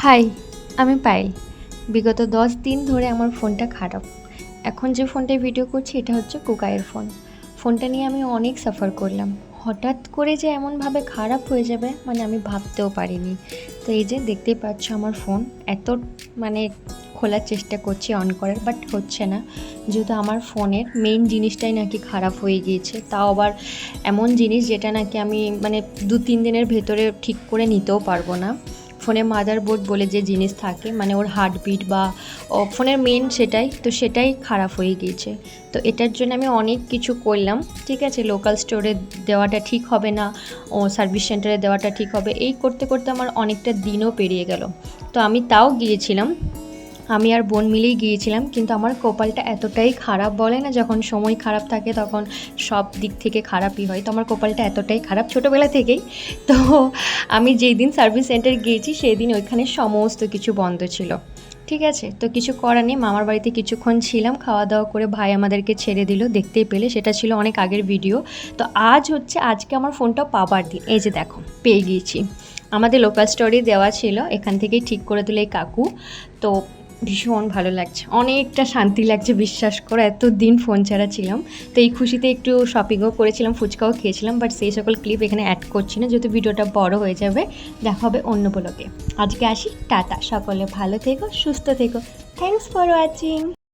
High, আমি পায়েল। বিগত 10 দিন ধরে আমার ফোনটা খারাপ। এখন যে ফোনটায় ভিডিও করছি এটা হচ্ছে কুকাইয়ের ফোন। ফোনটা নিয়ে আমি অনেক সাফার করলাম। হঠাৎ করে যে এমনভাবে খারাপ হয়ে যাবে মানে আমি ভাবতেও পারিনি। তো এই যে দেখতেই পাচ্ছ আমার ফোন এত মানে খোলার চেষ্টা করছি অন করার, বাট হচ্ছে না। যেহেতু আমার ফোনের মেইন জিনিসটাই নাকি খারাপ হয়ে গিয়েছে, তাও আবার এমন জিনিস যেটা নাকি আমি মানে 2-3 দিনের ভেতরে ঠিক করে নিতেও পারবো না। ফোনে মাদারবোর্ড বলে যে জিনিস থাকে, মানে ওর হার্টবিট বা ফোনের মেন সেটাই তো সেটাই খারাপ হয়ে গিয়েছে। তো এটার জন্য আমি অনেক কিছু করলাম, ঠিক আছে, লোকাল স্টোরে দেওয়াটা ঠিক হবে না, ও সার্ভিস সেন্টারে দেওয়াটা ঠিক হবে, এই করতে করতে আমার অনেকটা দিনও পেরিয়ে গেল। তো আমি তাও গিয়েছিলাম, আমি আর বোন মিলেই গিয়েছিলাম, কিন্তু আমার কপালটা এতটাই খারাপ, বলে না যখন সময় খারাপ থাকে তখন সব দিক থেকে খারাপই হয়, তো আমার কপালটা এতটাই খারাপ ছোটোবেলা থেকেই। তো আমি যেই দিন সার্ভিস সেন্টার গিয়েছি সেই দিন ওইখানে সমস্ত কিছু বন্ধ ছিল, ঠিক আছে। তো কিছু করার নেই, মামার বাড়িতে কিছুক্ষণ ছিলাম, খাওয়া দাওয়া করে ভাই আমাদেরকে ছেড়ে দিল, দেখতেই পেলে সেটা ছিল অনেক আগের ভিডিও। তো আজকে আমার ফোনটা পাবার দিন, এই যে দেখো পেয়ে গিয়েছি। আমাদের লোকাল স্টোরে দেওয়া ছিল, এখান থেকেই ঠিক করে দিল এই কাকু। তো ভীষণ ভালো লাগছে, অনেকটা শান্তি লাগছে, বিশ্বাস করো এত দিন ফোন ছাড়া ছিলাম। তো এই খুশিতে একটু শপিংও করেছিলাম, ফুচকাও খেয়েছিলাম, বাট সেই সকল ক্লিপ এখানে অ্যাড করছি না যেহেতু ভিডিওটা বড় হয়ে যাবে। দেখা হবে অন্য ব্লগে। আজকে আসি, টাটা, সকলে ভালো থেকো, সুস্থ থেকো। Thanks for watching.